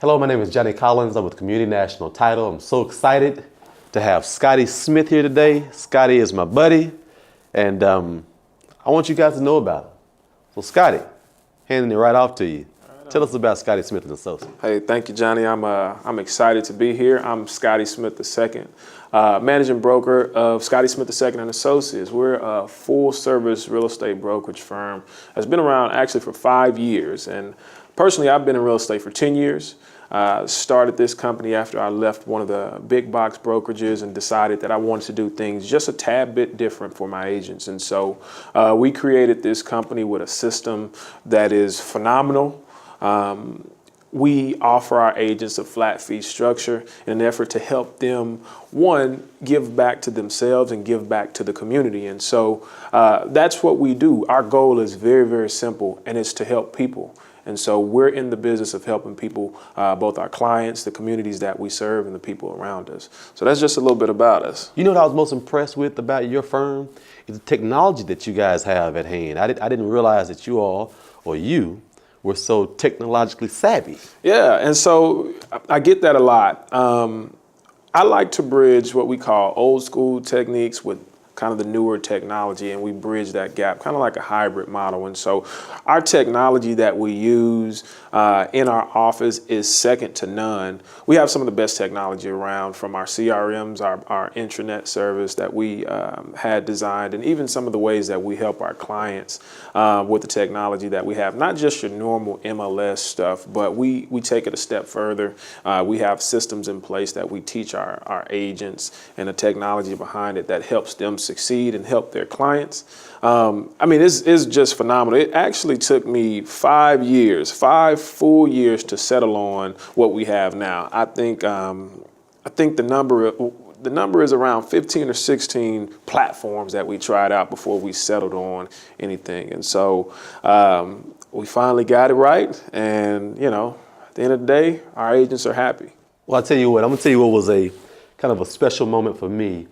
Hello, my name is Johnny Collins. I'm with Community National Title. I'm so excited to have Scottie Smith here today. Scottie is my buddy, and I want you guys to know about him. So Scottie, handing it right off to you. Tell us about Scottie Smith and Associates. Hey, thank you, Johnny. I'm excited to be here. I'm Scottie Smith II, managing broker of Scottie Smith II and Associates. We're a full-service real estate brokerage firm that's been around actually for 5 years. And personally, I've been in real estate for 10 years. Started this company after I left one of the big box brokerages and decided that I wanted to do things just a tad bit different for my agents. And so we created this company with a system that is phenomenal. We offer our agents a flat fee structure in an effort to help them, one, give back to themselves and give back to the community. And so that's what we do. Our goal is very, very simple, and it's to help people. And so we're in the business of helping people, both our clients, the communities that we serve, and the people around us. So that's just a little bit about us. You know what I was most impressed with about your firm is the technology that you guys have at hand. I didn't realize that you all, or you, were so technologically savvy. Yeah, and so I get that a lot. I like to bridge what we call old school techniques with kind of the newer technology, and we bridge that gap, kind of like a hybrid model. And so our technology that we use in our office is second to none. We have some of the best technology around, from our CRMs, our intranet service that we had designed, and even some of the ways that we help our clients with the technology that we have. Not just your normal MLS stuff, but we take it a step further. We have systems in place that we teach our agents, and the technology behind it that helps them succeed and help their clients. I mean, it's just phenomenal. It actually took me 5 full years to settle on what we have now. I think the number is around 15 or 16 platforms that we tried out before we settled on anything. And so we finally got it right. And, you know, at the end of the day, our agents are happy. Well, I'll tell you what, I'm gonna tell you what was a kind of a special moment for me.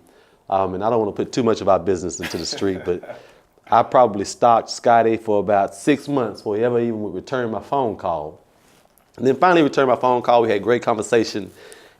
And I don't want to put too much of our business into the street, but I probably stalked Scottie for about 6 months before he ever even would return my phone call. And then finally returned my phone call. We had great conversation,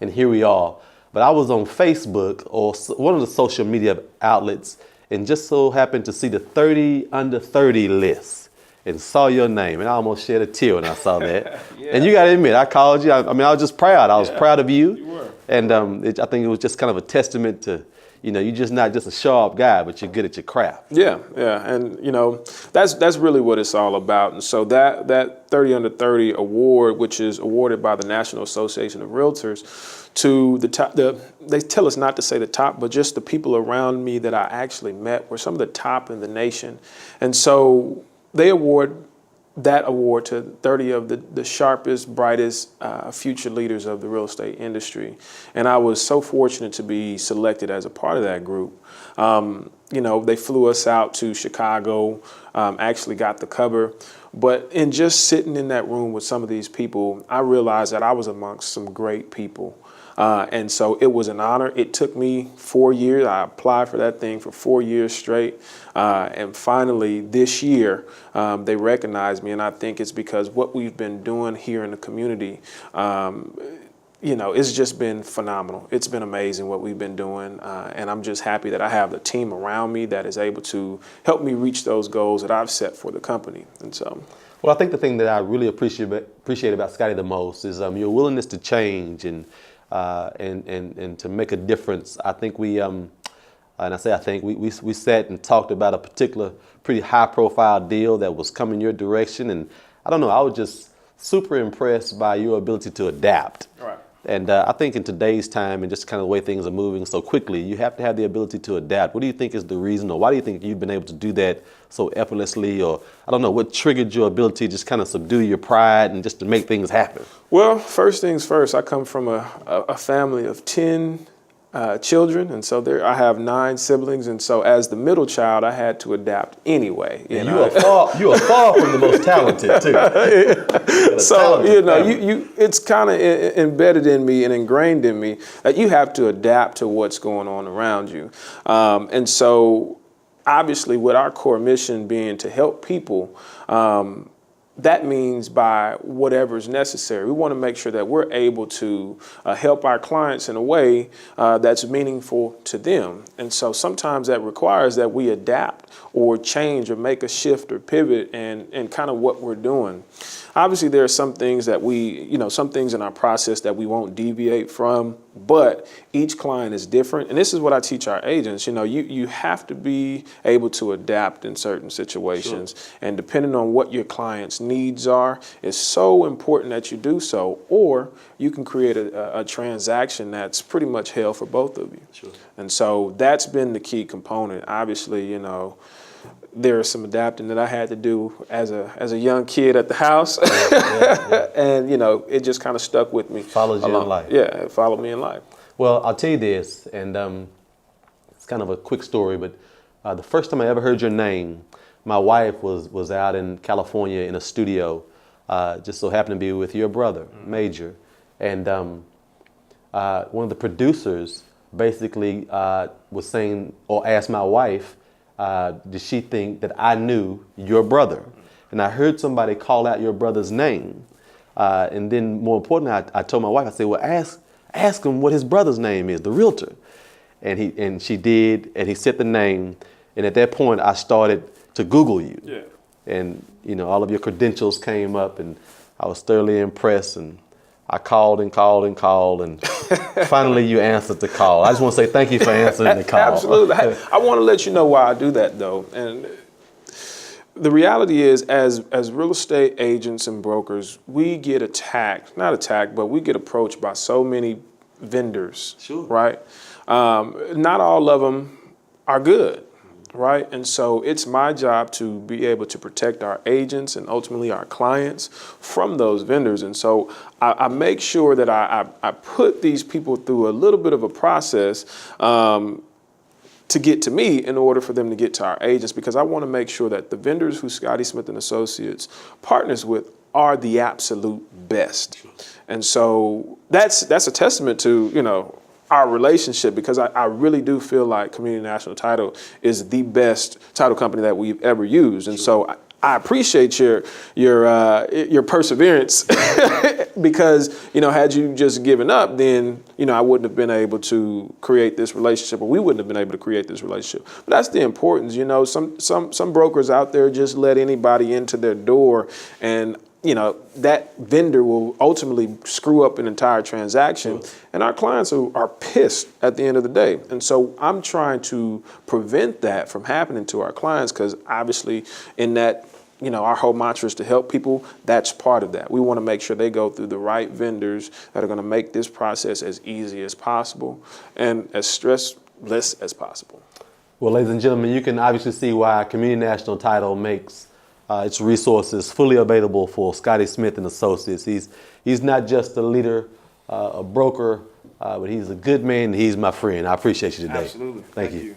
and here we are. But I was on Facebook or one of the social media outlets, and just so happened to see the 30 under 30 list and saw your name, and I almost shed a tear when I saw that. Yeah. And you got to admit, I called you. I mean, I was just proud. I was proud of you. You were. And I think it was just kind of a testament to, you know, you're just not just a sharp guy, but you're good at your craft. Yeah, and you know, that's really what it's all about. And so that 30 under 30 award, which is awarded by the National Association of Realtors to the top, they tell us not to say the top, but just the people around me that I actually met were some of the top in the nation. And so they award that award to 30 of the sharpest, brightest future leaders of the real estate industry. And I was so fortunate to be selected as a part of that group. You know, they flew us out to Chicago, actually got the cover. But in just sitting in that room with some of these people, I realized that I was amongst some great people. And so it was an honor. It took me 4 years. I applied for that thing for 4 years straight. And finally, this year, they recognized me. And I think it's because what we've been doing here in the community, you know, it's just been phenomenal. It's been amazing what we've been doing. And I'm just happy that I have the team around me that is able to help me reach those goals that I've set for the company. And so, well, I think the thing that I really appreciate about Scottie the most is your willingness to change and to make a difference. I think and I think we sat and talked about a particular pretty high profile deal that was coming your direction. And I don't know, I was just super impressed by your ability to adapt. right. And I think in today's time and just kind of the way things are moving so quickly, you have to have the ability to adapt. What do you think is the reason, or why do you think you've been able to do that so effortlessly? Or I don't know, what triggered your ability to just kind of subdue your pride and just to make things happen? Well, first things first, I come from a family of 10 children, and so I have 9 siblings, and so as the middle child, I had to adapt anyway. You are far from the most talented too. So it's kind of embedded in me and ingrained in me that you have to adapt to what's going on around you, and so obviously with our core mission being to help people. that means by whatever is necessary. We want to make sure that we're able to help our clients in a way that's meaningful to them. And so sometimes that requires that we adapt or change or make a shift or pivot and kind of what we're doing. Obviously, there are some things that some things in our process that we won't deviate from, but each client is different. And this is what I teach our agents. You have to be able to adapt in certain situations. Sure. And depending on what your client's needs are, it's so important that you do so, or you can create a transaction that's pretty much hell for both of you. Sure. And so that's been the key component. Obviously, there is some adapting that I had to do as a young kid at the house. Yeah. And, it just kind of stuck with me. Follows you in life. Yeah, it followed me in life. Well, I'll tell you this, and it's kind of a quick story, but the first time I ever heard your name, my wife was out in California in a studio, just so happened to be with your brother, Major. And one of the producers basically was saying, or asked my wife, did she think that I knew your brother? And I heard somebody call out your brother's name. And then more importantly, I told my wife, I said, well, ask him what his brother's name is, the realtor. And she did, and he said the name. And at that point, I started to Google you. Yeah. And, all of your credentials came up, and I was thoroughly impressed. And I called and called and called, and finally you answered the call. I just want to say thank you for answering the call. Absolutely. I want to let you know why I do that, though. And the reality is, as real estate agents and brokers, we get but we get approached by so many vendors, sure. Right? Not all of them are good. Right. And so it's my job to be able to protect our agents and ultimately our clients from those vendors. And so I make sure that I put these people through a little bit of a process to get to me in order for them to get to our agents, because I want to make sure that the vendors who Scottie Smith and Associates partners with are the absolute best. Sure. And so that's a testament to, our relationship, because I really do feel like Community National Title is the best title company that we've ever used. And so I appreciate your perseverance because, had you just given up, then, I wouldn't have been able to create this relationship, or we wouldn't have been able to create this relationship. But that's the importance. Some brokers out there just let anybody into their door, and that vendor will ultimately screw up an entire transaction, and our clients are pissed at the end of the day. And so I'm trying to prevent that from happening to our clients, because obviously in that, our whole mantra is to help people. That's part of that. We want to make sure they go through the right vendors that are going to make this process as easy as possible and as stressless as possible. Well, ladies and gentlemen, you can obviously see why Community National Title makes its resources fully available for Scottie Smith and Associates. He's not just a leader, a broker, but he's a good man, and he's my friend. I appreciate you today. Absolutely. Thank you.